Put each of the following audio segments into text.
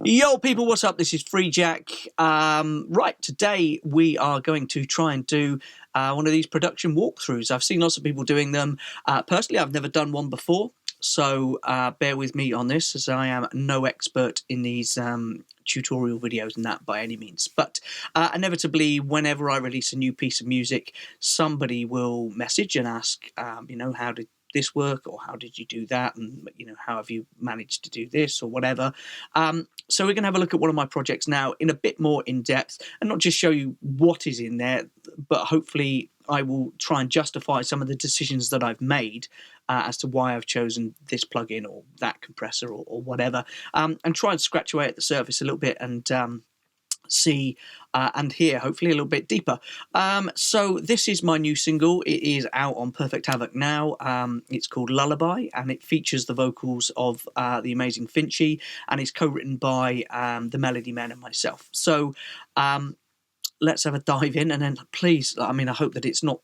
Yo, people, what's up? This is Freejak. Right, today we are going to try and do one of these production walkthroughs. I've seen lots of people doing them. Personally, I've never done one before, so bear with me on this, as I am no expert in these tutorial videos and that by any means. But inevitably, whenever I release a new piece of music, somebody will message and ask, how did this work, or how did you do that, and how have you managed to do this, or whatever. So we're going to have a look at one of my projects now in a bit more in depth, and not just show you what is in there, but hopefully I will try and justify some of the decisions that I've made as to why I've chosen this plugin or that compressor or whatever, and try and scratch away at the surface a little bit and see and hear hopefully a little bit deeper. So this is my new single. It is out on Perfect Havoc now. It's called Lullaby, and it features the vocals of the amazing Finchy, and it's co-written by the Melody Men and myself. So let's have a dive in, and then please, I hope that it's not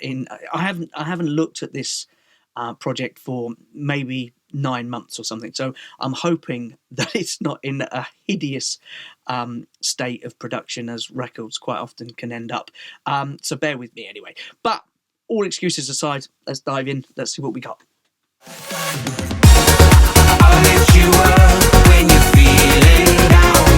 in. I haven't looked at this project for maybe 9 months or something, so I'm hoping that it's not in a hideous state of production, as records quite often can end up. So bear with me anyway. But all excuses aside, let's dive in. Let's see what we got. I'll lift you up when you're feeling down.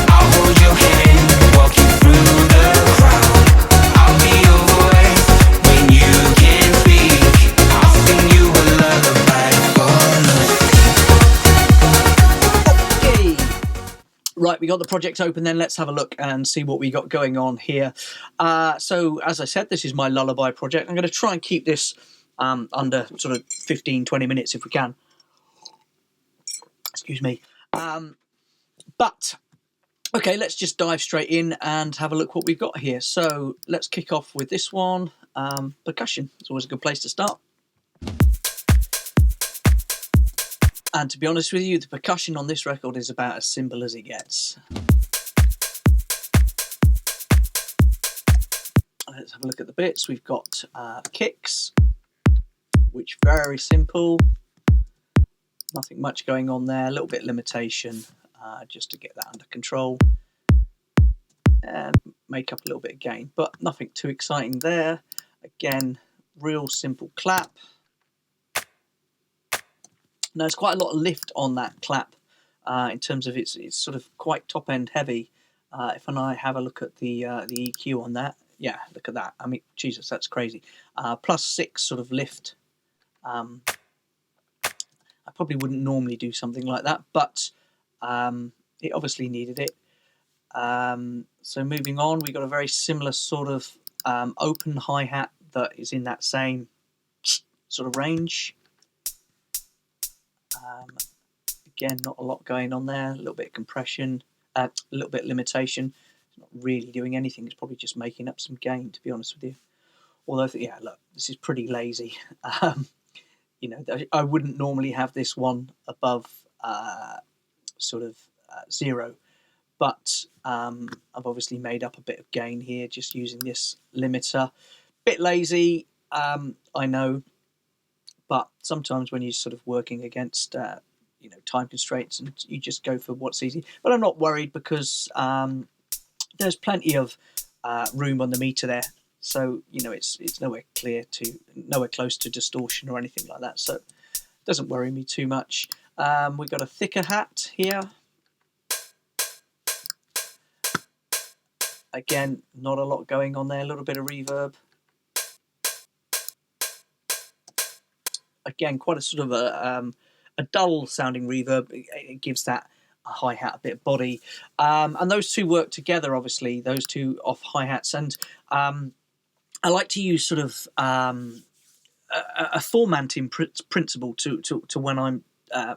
I'll hold your hand, walk you through the crowd. I'll be your voice when you can't speak. I'll sing you a lullaby for love. Okay. Right, we got the project open then. Let's have a look and see what we got going on here. So, as I said, this is my Lullaby project. I'm going to try and keep this under sort of 15-20 minutes if we can. Excuse me. But, okay, let's just dive straight in and have a look what we've got here. So, let's kick off with this one. Percussion. It's always a good place to start. And to be honest with you, the percussion on this record is about as simple as it gets. Let's have a look at the bits. We've got kicks, which very simple. Nothing much going on there. A little bit of limitation just to get that under control. And make up a little bit of gain, but nothing too exciting there. Again, real simple clap. Now, there's quite a lot of lift on that clap in terms of it's sort of quite top end heavy. If I have a look at the EQ on that, yeah, look at that. I mean, Jesus, that's crazy. +6 sort of lift. I probably wouldn't normally do something like that, but it obviously needed it. So moving on, we've got a very similar sort of open hi-hat that is in that same sort of range. Again, not a lot going on there. A little bit of compression, a little bit of limitation. It's not really doing anything. It's probably just making up some gain, to be honest with you. Although, yeah, look, this is pretty lazy. I wouldn't normally have this one above sort of 0, but I've obviously made up a bit of gain here just using this limiter. Bit lazy, I know. But sometimes when you're sort of working against, time constraints, and you just go for what's easy. But I'm not worried because there's plenty of room on the meter there, so it's nowhere close to distortion or anything like that. So it doesn't worry me too much. We've got a thicker hat here. Again, not a lot going on there. A little bit of reverb. Again, quite a sort of a dull sounding reverb. It gives that hi-hat a bit of body, and those two work together, obviously, those two off hi-hats. And I like to use sort of a formatting principle to when I'm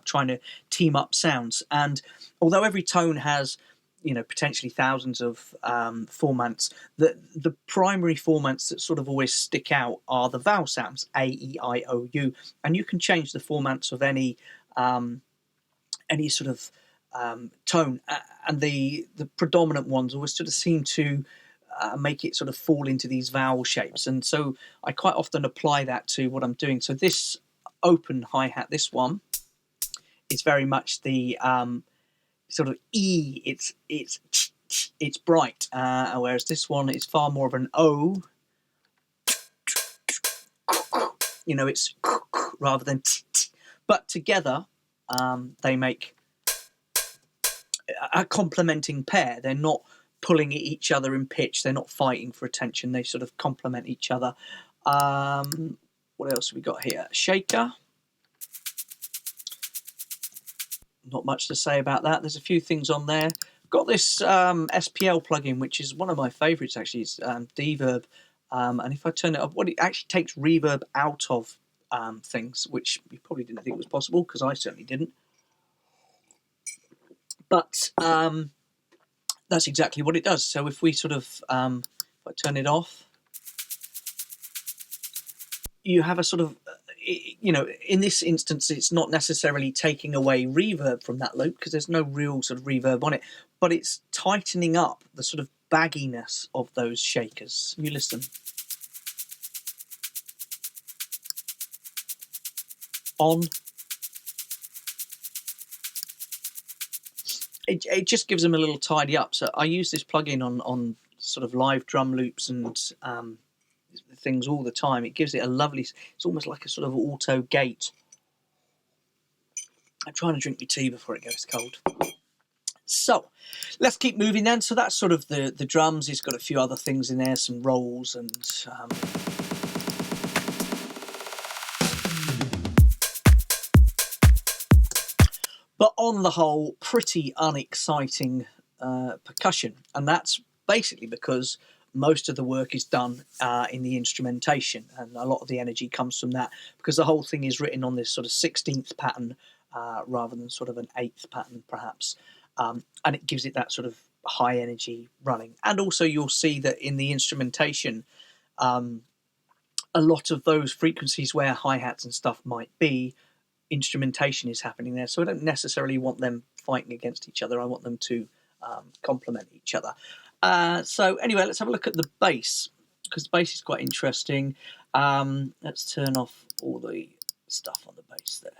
trying to team up sounds. And although every tone has potentially thousands of formants, the primary formants that sort of always stick out are the vowel sounds, A, E, I, O, U, and you can change the formants of any sort of tone, and the predominant ones always sort of seem to make it sort of fall into these vowel shapes, and so I quite often apply that to what I'm doing. So this open hi-hat, this one, is very much the sort of E. It's bright, whereas this one is far more of an O. You know, it's rather than but together they make a complementing pair. They're not pulling at each other in pitch. They're not fighting for attention. They sort of complement each other. What else have we got here? Shaker. Not much to say about that. There's a few things on there. Got this SPL plugin, which is one of my favourites actually. It's Deverb. And if I turn it up, it actually takes reverb out of things, which you probably didn't think was possible, because I certainly didn't. But that's exactly what it does. So if we sort of, if I turn it off, you have a sort of, you know, in this instance, it's not necessarily taking away reverb from that loop, because there's no real sort of reverb on it, but it's tightening up the sort of bagginess of those shakers. You listen. On. It just gives them a little tidy up. So I use this plugin on sort of live drum loops and things all the time. It gives it a lovely, it's almost like a sort of auto gate. I'm trying to drink my tea before it goes cold. So let's keep moving then. So that's sort of the drums. It's got a few other things in there, some rolls and but on the whole, pretty unexciting percussion. And that's basically because most of the work is done in the instrumentation, and a lot of the energy comes from that, because the whole thing is written on this sort of 16th pattern rather than sort of an 8th pattern perhaps, and it gives it that sort of high energy running. And also you'll see that in the instrumentation, a lot of those frequencies where hi-hats and stuff might be, instrumentation is happening there. So I don't necessarily want them fighting against each other. I want them to complement each other. So anyway, let's have a look at the bass, because the bass is quite interesting. Let's turn off all the stuff on the bass there.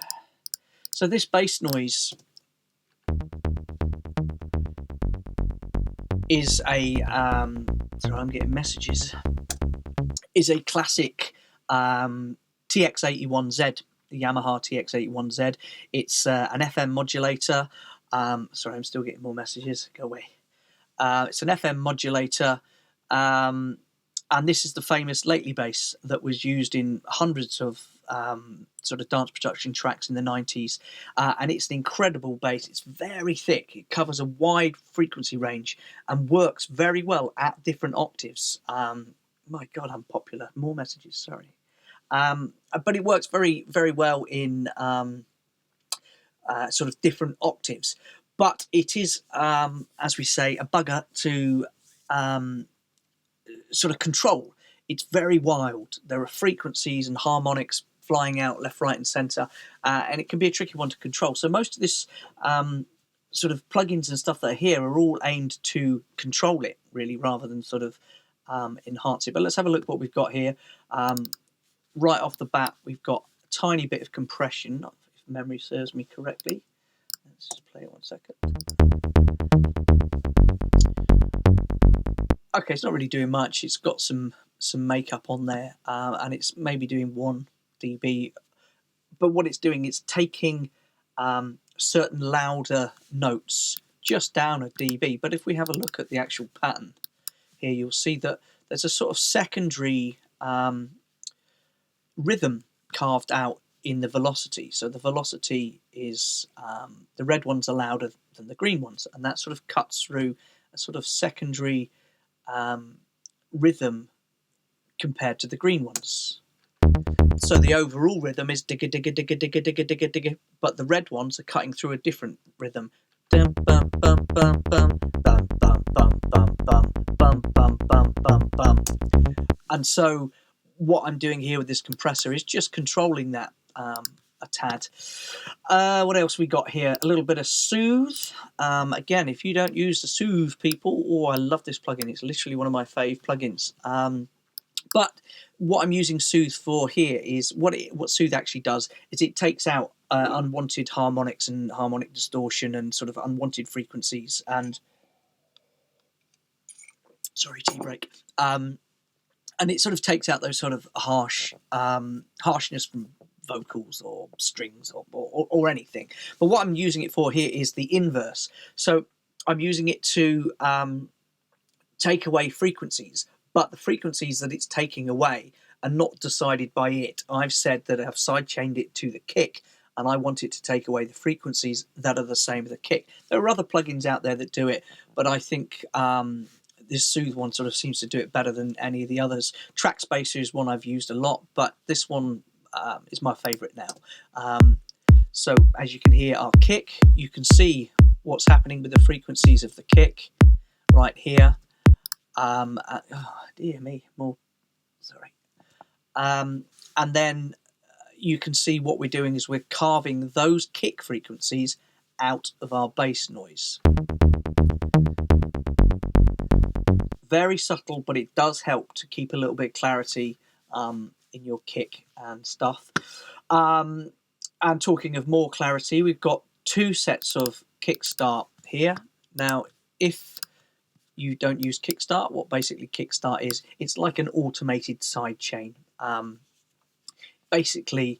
So this bass noise is a sorry, I'm getting messages, is a classic TX81Z, the Yamaha TX81Z. It's an FM modulator. Sorry, I'm still getting more messages. Go away. It's an FM modulator, and this is the famous Lately bass that was used in hundreds of sort of dance production tracks in the 90s, and it's an incredible bass. It's very thick. It covers a wide frequency range and works very well at different octaves. My God, I'm popular. More messages, sorry. But it works very, very well in sort of different octaves. But it is, as we say, a bugger to sort of control. It's very wild. There are frequencies and harmonics flying out left, right, and centre, and it can be a tricky one to control. So most of this sort of plugins and stuff that are here are all aimed to control it, really, rather than sort of enhance it. But let's have a look at what we've got here. Right off the bat, we've got a tiny bit of compression, if memory serves me correctly. Let's just play it 1 second. Okay, it's not really doing much. It's got some makeup on there, and it's maybe doing 1 dB. But what it's doing, it's taking certain louder notes just down a dB. But if we have a look at the actual pattern here, you'll see that there's a sort of secondary rhythm carved out in the velocity. So the velocity is, the red ones are louder than the green ones, and that sort of cuts through a sort of secondary rhythm compared to the green ones. So the overall rhythm is digga digga digga digga digga digga digga, but the red ones are cutting through a different rhythm. Dum bum bum bum bum bum bum bum bum bum bum bum bum bum bum. And so what I'm doing here with this compressor is just controlling that a tad. What else we got here? A little bit of Soothe. Again, if you don't use the Soothe, people, oh, I love this plugin. It's literally one of my fave plugins. But what I'm using Soothe for here is what Soothe actually does is it takes out unwanted harmonics and harmonic distortion and sort of unwanted frequencies. And sorry, tea break. And it sort of takes out those sort of harshness from vocals or strings or anything. But what I'm using it for here is the inverse. So I'm using it to take away frequencies, but the frequencies that it's taking away are not decided by it. I've said that I've sidechained it to the kick, and I want it to take away the frequencies that are the same as the kick. There are other plugins out there that do it, but I think this Soothe one sort of seems to do it better than any of the others. Track Spacer is one I've used a lot, but this one is my favourite now. So as you can hear our kick, you can see what's happening with the frequencies of the kick right here. Oh dear me, more sorry. And then you can see what we're doing is we're carving those kick frequencies out of our bass noise. Very subtle, but it does help to keep a little bit of clarity in your kick and stuff. And talking of more clarity, we've got 2 sets of kickstart here. Now, if you don't use kickstart, what basically kickstart is, it's like an automated sidechain. Basically,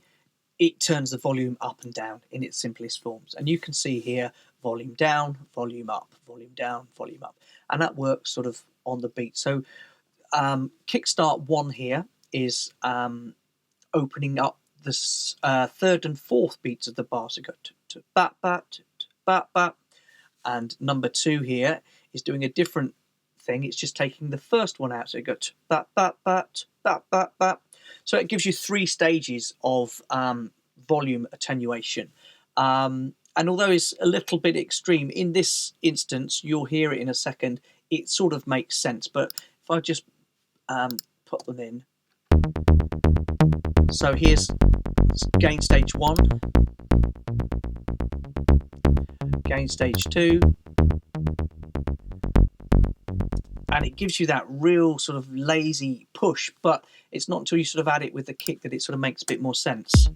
it turns the volume up and down in its simplest forms. And you can see here, volume down, volume up, volume down, volume up. And that works sort of on the beat. So kickstart 1 here is opening up the 3rd and 4th beats of the bar. So go to bat, bat, bat, bat. And number 2 here is doing a different thing. It's just taking the first one out. So you go to bat, bat, bat, bat, bat, bat. So it gives you 3 stages of volume attenuation. And although it's a little bit extreme, in this instance, you'll hear it in a second, it sort of makes sense. But if I just put them in. So here's gain stage 1, gain stage 2, and it gives you that real sort of lazy push, but it's not until you sort of add it with the kick that it sort of makes a bit more sense.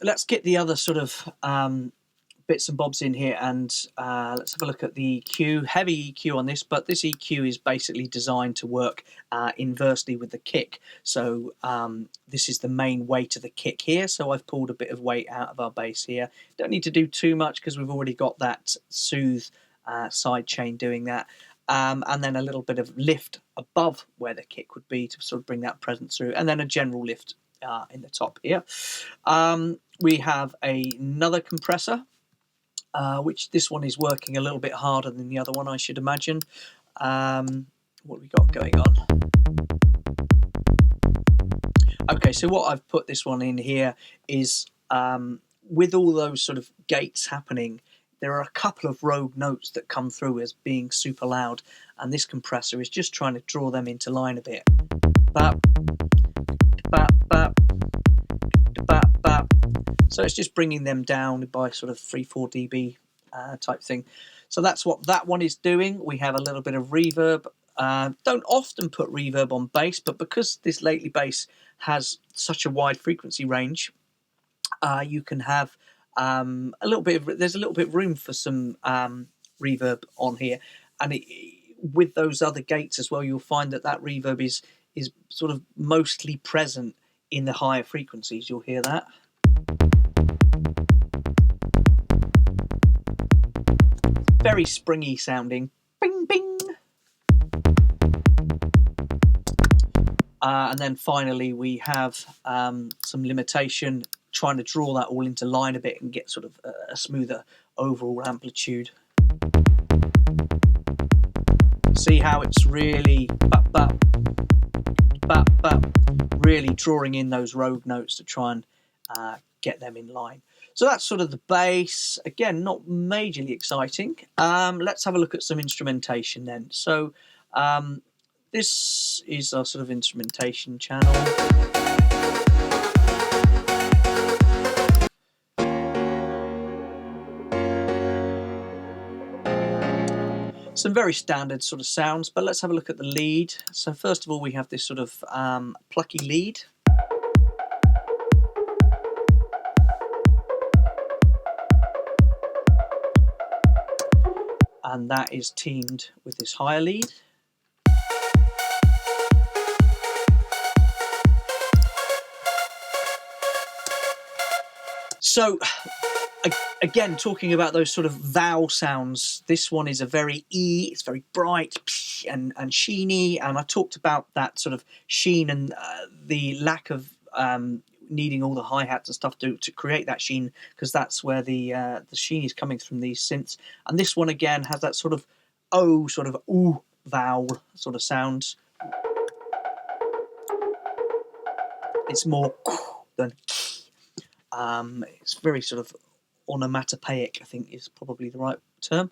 Let's get the other sort of bits and bobs in here, and let's have a look at the EQ. Heavy EQ on this, but this EQ is basically designed to work inversely with the kick. So this is the main weight of the kick here, so I've pulled a bit of weight out of our bass here. Don't need to do too much because we've already got that Soothe side chain doing that. And then a little bit of lift above where the kick would be to sort of bring that presence through, and then a general lift in the top here. We have another compressor, which this one is working a little bit harder than the other one, I should imagine. What have we got going on? Okay, so what I've put this one in here is with all those sort of gates happening, there are a couple of rogue notes that come through as being super loud, and this compressor is just trying to draw them into line a bit. Bap, bap, bap, bap, bap. So it's just bringing them down by sort of 3-4 dB type thing. So that's what that one is doing. We have a little bit of reverb. Don't often put reverb on bass, but because this lately bass has such a wide frequency range, you can have a little bit of, there's a little bit of room for some reverb on here, and with those other gates as well, you'll find that that reverb is sort of mostly present in the higher frequencies. You'll hear that. Very springy sounding. Bing, bing. And then finally we have some limitation, trying to draw that all into line a bit and get sort of a smoother overall amplitude. See how it's really bap, bap, bap, bap, really drawing in those rogue notes to try and get them in line. So that's sort of the bass. Again, not majorly exciting. Let's have a look at some instrumentation then. So this is our sort of instrumentation channel. Some very standard sort of sounds, but let's have a look at the lead. So first of all, we have this sort of plucky lead. and that is teamed with this higher lead. So again, talking about those sort of vowel sounds, this one is a very E, it's very bright and sheeny, and I talked about that sort of sheen and the lack of needing all the hi-hats and stuff to create that sheen, because that's where the sheen is coming from these synths. And this one again has that sort of O, sort of ooh vowel sort of sound. It's more than it's very sort of onomatopoeic, I think is probably the right term.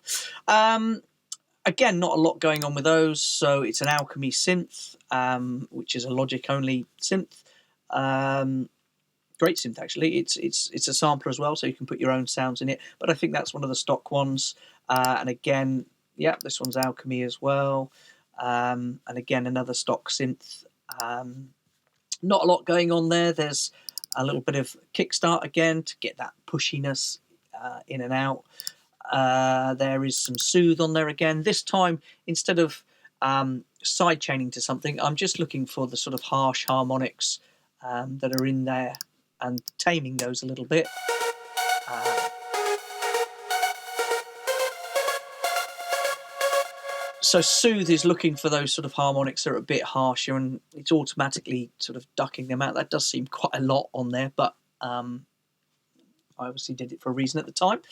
Again, not a lot going on with those, so it's an Alchemy synth, which is a Logic only synth. Great synth actually. It's a sampler as well, so you can put your own sounds in it, but I think that's one of the stock ones. And again, yeah, this one's Alchemy as well. And again, another stock synth. Not a lot going on there. There's a little bit of kickstart again to get that pushiness in and out. There is some soothe on there again. This time, instead of side chaining to something, I'm just looking for the sort of harsh harmonics that are in there and taming those a little bit. So soothe is looking for those sort of harmonics that are a bit harsher, and it's automatically sort of ducking them out. That does seem quite a lot on there, but I obviously did it for a reason at the time.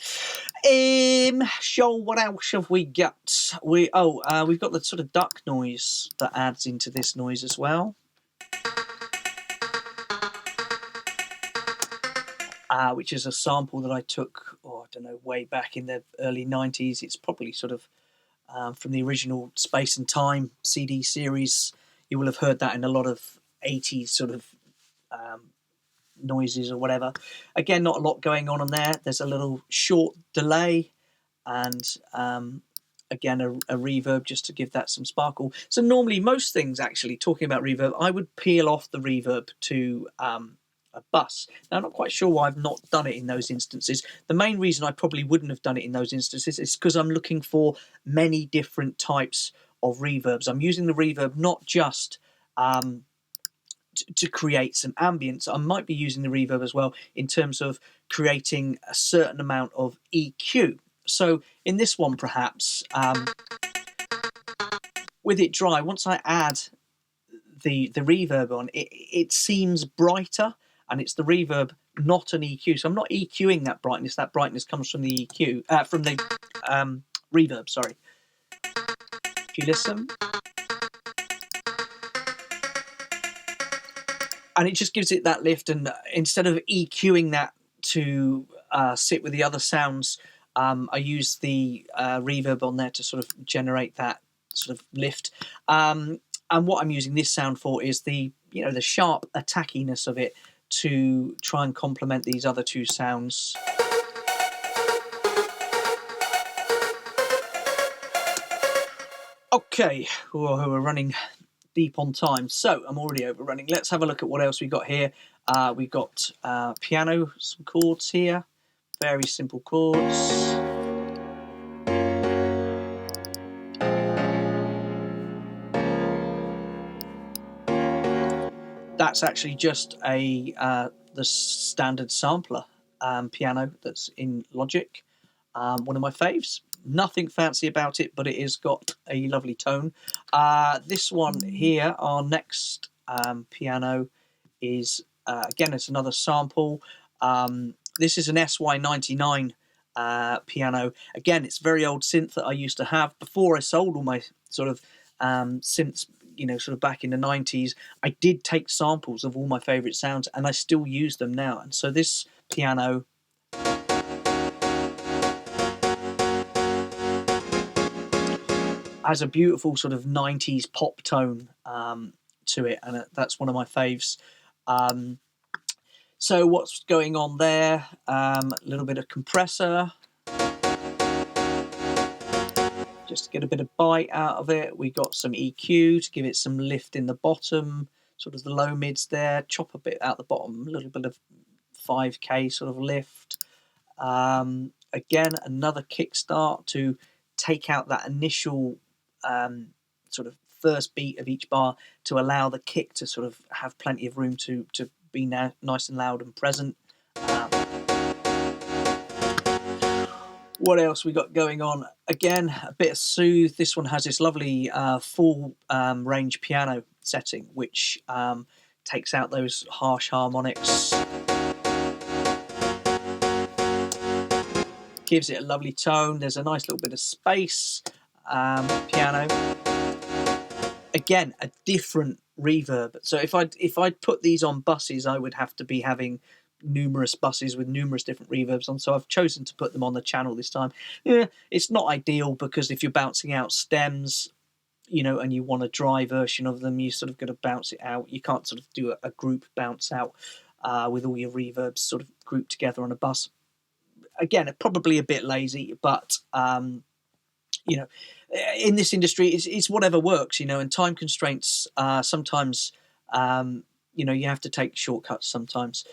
What else have we got? We've got the sort of duck noise that adds into this noise as well. Which is a sample that I took, I don't know, way back in the early 90s. It's probably sort of from the original Space and Time CD series. You will have heard that in a lot of 80s sort of noises or whatever. Again, not a lot going on there. There's a little short delay and again a reverb just to give that some sparkle. So normally most things, actually, talking about reverb, I would peel off the reverb to a bus. Now, I'm not quite sure why I've not done it in those instances. The main reason I probably wouldn't have done it in those instances is because I'm looking for many different types of reverbs. I'm using the reverb not just to create some ambience. I might be using the reverb as well in terms of creating a certain amount of EQ. So in this one, perhaps, with it dry, once I add the reverb on, it seems brighter, and it's the reverb, not an EQ. So I'm not EQing that brightness. That brightness comes from the EQ, from the reverb, sorry. If you listen. And it just gives it that lift, and instead of EQing that to sit with the other sounds, I use the reverb on there to sort of generate that sort of lift. And what I'm using this sound for is the sharp attackiness of it to try and complement these other two sounds. Okay, we're running deep on time, so I'm already overrunning. Let's have a look at what else we got here. We've got piano, some chords here, very simple chords. That's actually just the standard sampler piano that's in Logic. One of my faves. Nothing fancy about it, but it has got a lovely tone. This one here, our next piano, is again, it's another sample. This is an SY99 piano. Again, it's a very old synth that I used to have before I sold all my sort of synths, sort of back in the 90s. I did take samples of all my favourite sounds, and I still use them now. And so this piano has a beautiful sort of 90s pop tone to it, and that's one of my faves. So what's going on there? A little bit of compressor, just to get a bit of bite out of it. We got some EQ to give it some lift in the bottom, sort of the low mids there. Chop a bit out the bottom, a little bit of 5K sort of lift. Again, another kickstart to take out that initial sort of first beat of each bar to allow the kick to sort of have plenty of room to be nice and loud and present. What else we got going on? Again, a bit of soothe. This one has this lovely full range piano setting, which takes out those harsh harmonics, gives it a lovely tone. There's a nice little bit of space piano. Again, a different reverb. So if I'd put these on buses, I would have to be having numerous buses with numerous different reverbs on. So I've chosen to put them on the channel this time. Yeah, it's not ideal because if you're bouncing out stems, you know, and you want a dry version of them, you sort of got to bounce it out. You can't sort of do a group bounce out with all your reverbs sort of grouped together on a bus. Again, probably a bit lazy, but you know, in this industry, it's whatever works, you know, and time constraints sometimes, you know, you have to take shortcuts sometimes.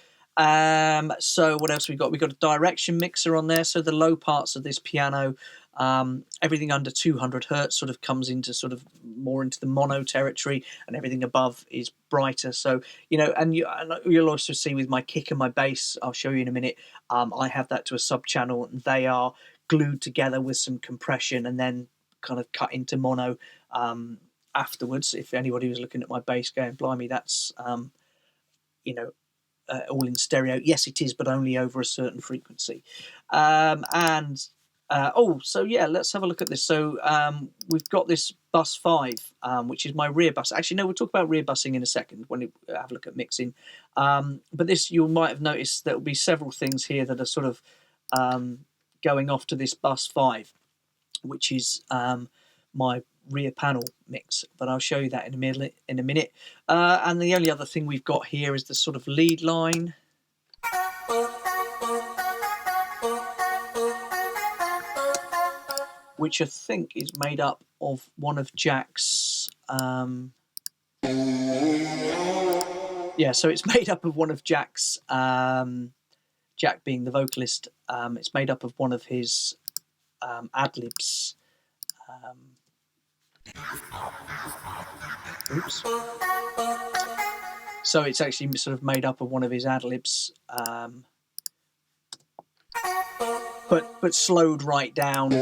So what else we got? We got a direction mixer on there. So the low parts of this piano, everything under 200 hertz sort of comes into sort of more into the mono territory, and everything above is brighter. So, you know, and you'll also see with my kick and my bass, I'll show you in a minute, I have that to a sub channel, and they are glued together with some compression and then kind of cut into mono afterwards. If anybody was looking at my bass going, blimey, that's, you know, all in stereo. Yes, it is, but only over a certain frequency. So yeah, let's have a look at this. So we've got this bus 5, which is my rear bus. Actually, no, we'll talk about rear busing in a second when we have a look at mixing. But this, you might have noticed there will be several things here that are sort of going off to this bus 5, which is my rear panel mix, but I'll show you that in a minute. And the only other thing we've got here is the sort of lead line, which I think is made up of one of Jack's so it's made up of one of Jack's Jack being the vocalist, it's made up of one of his ad-libs. Oops. So it's actually sort of made up of one of his ad-libs, but slowed right down,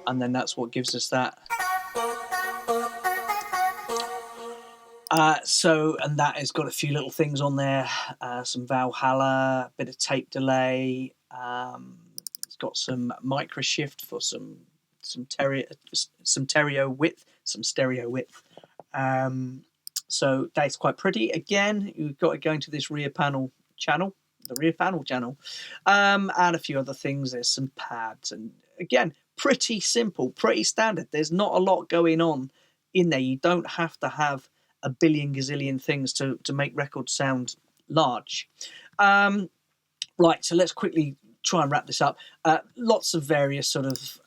and then that's what gives us that. And that has got a few little things on there, some Valhalla, a bit of tape delay. It's got some micro shift for some stereo width. So that's quite pretty. Again, you've got to go into this rear panel channel, and a few other things. There's some pads, and again, pretty simple, pretty standard. There's not a lot going on in there. You don't have to have a billion gazillion things to make records sound large. Right, so let's quickly try and wrap this up. Lots of various sort of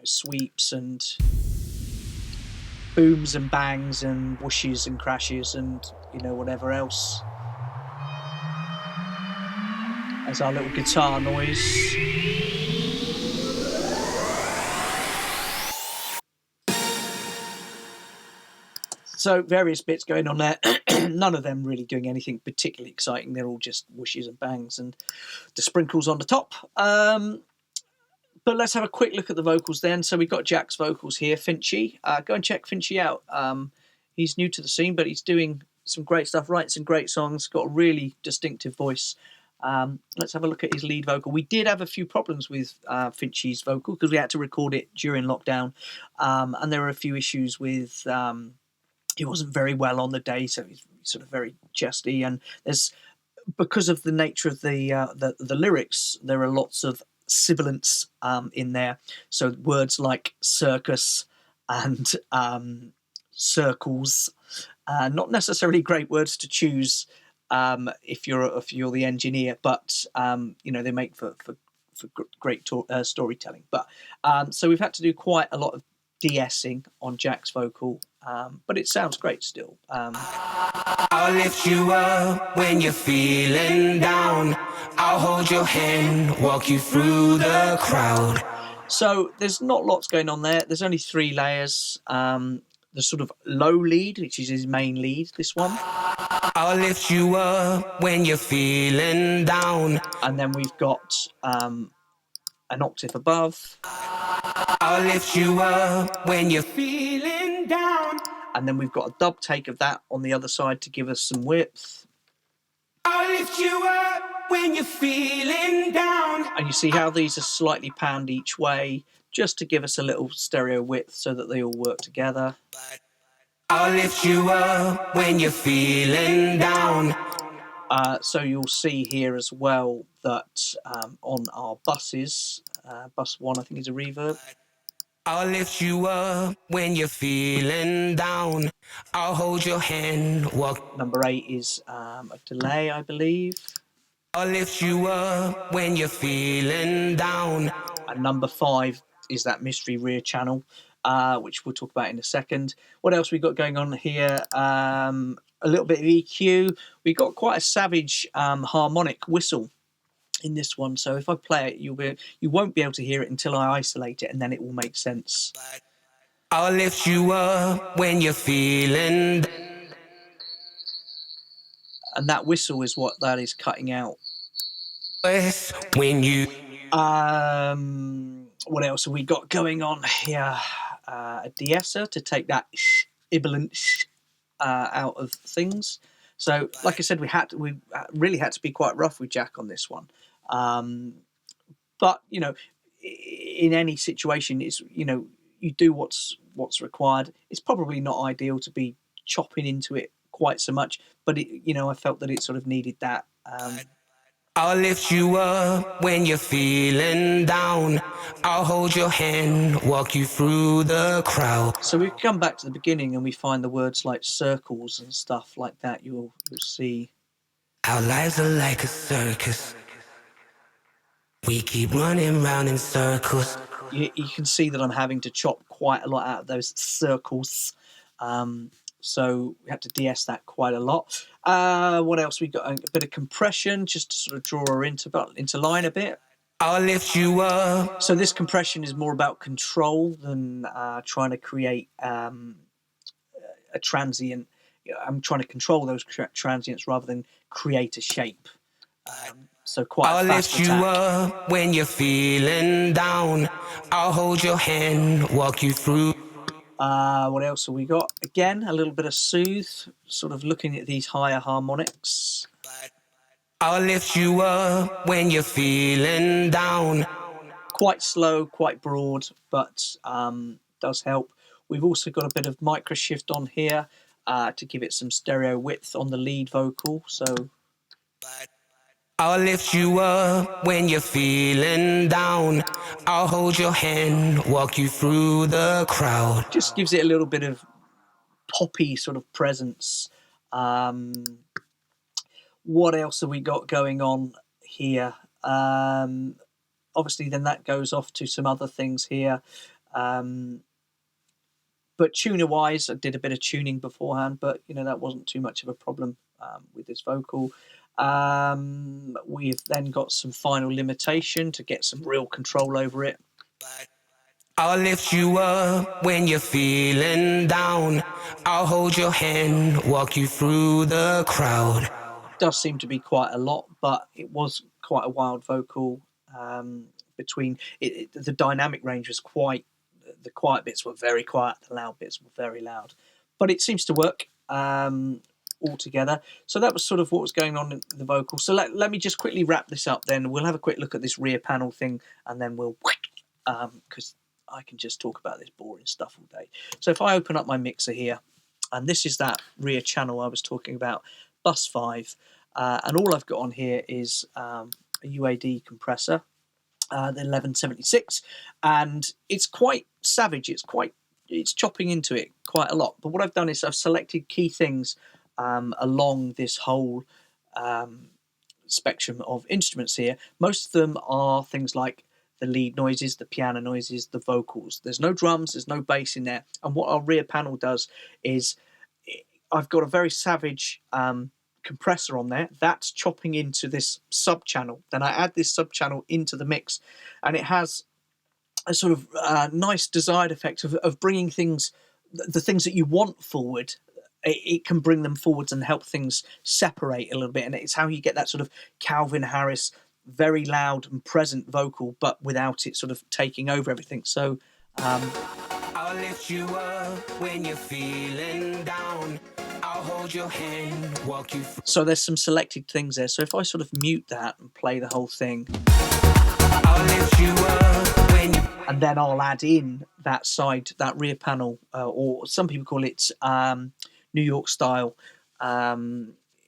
sweeps and booms and bangs and whooshes and crashes and whatever else. As our little guitar noise. So various bits going on there. None of them really doing anything particularly exciting. They're all just whooshes and bangs and the sprinkles on the top. But let's have a quick look at the vocals then. So we've got Jack's vocals here, Finchy. Go and check Finchy out. He's new to the scene, but he's doing some great stuff, writing some great songs, got a really distinctive voice. Let's have a look at his lead vocal. We did have a few problems with Finchy's vocal because we had to record it during lockdown. And there were a few issues with... he wasn't very well on the day, so he's sort of very chesty. And there's, because of the nature of the lyrics, there are lots of sibilants in there. So words like circus and circles, not necessarily great words to choose if you're the engineer, but they make for great storytelling. But so we've had to do quite a lot of de-essing on Jack's vocal, but it sounds great still. I'll lift you up when you're feeling down. I'll hold your hand, walk you through the crowd. So there's not lots going on there. There's only 3 layers. The sort of low lead, which is his main lead, this one. I'll lift you up when you're feeling down. And then we've got an octave above. I'll lift you up when you're feeling down. And then we've got a dub take of that on the other side to give us some width. I'll lift you up when you're feeling down. And you see how these are slightly panned each way, just to give us a little stereo width so that they all work together. I'll lift you up when you're feeling down. So you'll see here as well that on our buses, bus 1 I think is a reverb. I'll lift you up when you're feeling down. I'll hold your hand, walk. Number 8 is a delay, I believe. I'll lift you up when you're feeling down. And number 5 is that mystery rear channel, which we'll talk about in a second. What else we got going on here? A little bit of EQ. We got quite a savage harmonic whistle in this one. So if I play it, you won't be able to hear it until I isolate it, and then it will make sense. I'll lift you up when you're feeling. And that whistle is what that is cutting out. When you. What else have we got going on here? A de-esser to take that sibilant out of things. So, like I said, we really had to be quite rough with Jack on this one. But you know, in any situation, it's you do what's required. It's probably not ideal to be chopping into it quite so much, but I felt that it sort of needed that. I'll lift you up when you're feeling down. I'll hold your hand, walk you through the crowd. So we come back to the beginning and we find the words like circles and stuff like that. You'll see. Our lives are like a circus. We keep running round in circles. You can see that I'm having to chop quite a lot out of those circles. So we had to de-ess that quite a lot. What else? We got a bit of compression just to sort of draw her into line a bit. I'll lift you up. So this compression is more about control than trying to create a transient. I'm trying to control those transients rather than create a shape. So quite I'll a fast lift attack. you up when you're feeling down. I'll hold your hand, walk you through. What else have we got? Again, a little bit of soothe, sort of looking at these higher harmonics. I'll lift you up when you're feeling down. Quite slow, quite broad, but does help. We've also got a bit of micro shift on here to give it some stereo width on the lead vocal. So I'll lift you up when you're feeling down. I'll hold your hand, walk you through the crowd. just gives it a little bit of poppy sort of presence. What else have we got going on here? Obviously, then that goes off to some other things here. But tuner-wise, I did a bit of tuning beforehand, but that wasn't too much of a problem with this vocal. We've then got some final limitation to get some real control over it. I'll lift you up when you're feeling down. I'll hold your hand, walk you through the crowd. It does seem to be quite a lot, but it was quite a wild vocal. Between the dynamic range was quite. The quiet bits were very quiet. The loud bits were very loud, but it seems to work all together. So that was sort of what was going on in the vocal. So let me just quickly wrap this up. Then we'll have a quick look at this rear panel thing, and then we'll because I can just talk about this boring stuff all day. So if I open up my mixer here, and this is that rear channel I was talking about, bus 5, and all I've got on here is a UAD compressor, the 1176, and it's quite savage. It's chopping into it quite a lot. But what I've done is I've selected key things along this whole spectrum of instruments here. Most of them are things like the lead noises, the piano noises, the vocals. There's no drums, there's no bass in there. And what our rear panel does is I've got a very savage compressor on there that's chopping into this sub channel. Then I add this sub channel into the mix, and it has a sort of nice desired effect of bringing things, the things that you want forward. It can bring them forwards and help things separate a little bit, and it's how you get that sort of Calvin Harris, very loud and present vocal, but without it sort of taking over everything. So I'll lift you up when you're feeling down. I'll hold your hand, walk you through. so there's some selected things there. So if I sort of mute that and play the whole thing, I'll lift you up when you. and then I'll add in that side, that rear panel, or some people call it New York style.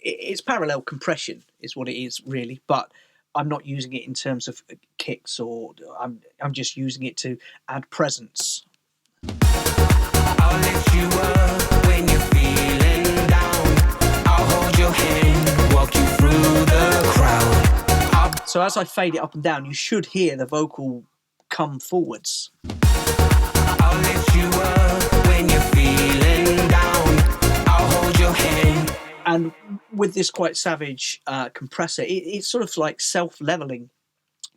It's parallel compression, is what it is really, but I'm not using it in terms of kicks, or I'm just using it to add presence. I'll lift you up when you're feeling down. I'll hold your hand, walk you through the crowd. So as I fade it up and down, you should hear the vocal come forwards. I'll lift you up when you're feeling down. I'll hold your hand. And with this quite savage compressor, it's sort of like self-leveling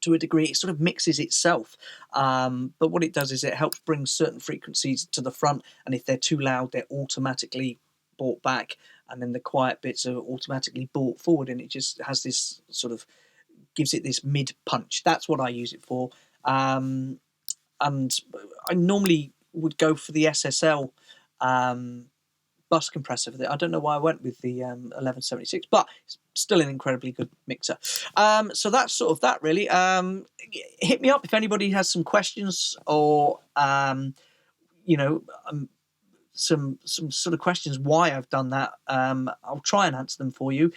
to a degree. It sort of mixes itself. But what it does is it helps bring certain frequencies to the front, and if they're too loud, they're automatically brought back, and then the quiet bits are automatically brought forward, and it just has this sort of, gives it this mid punch. That's what I use it for. And I normally would go for the SSL bus compressor for that. I don't know why I went with the 1176, but it's still an incredibly good mixer. So that's sort of that really. Hit me up if anybody has some questions, or some sort of questions why I've done that. I'll try and answer them for you.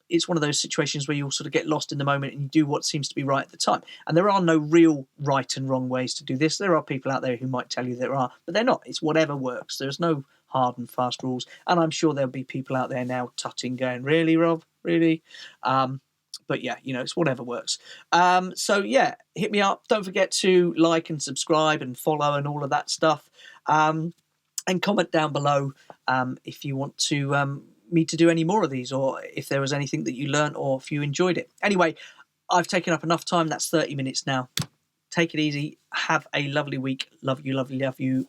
It's one of those situations where you'll sort of get lost in the moment and you do what seems to be right at the time. And there are no real right and wrong ways to do this. There are people out there who might tell you there are, but they're not. It's whatever works. There's no hard and fast rules. And I'm sure there'll be people out there now tutting, going, really, Rob? Really? But yeah, it's whatever works. So yeah, hit me up. Don't forget to like and subscribe and follow and all of that stuff. And comment down below if you want to me to do any more of these, or if there was anything that you learned, or if you enjoyed it. Anyway, I've taken up enough time. That's 30 minutes now. Take it easy. Have a lovely week. Love you, lovely, love you.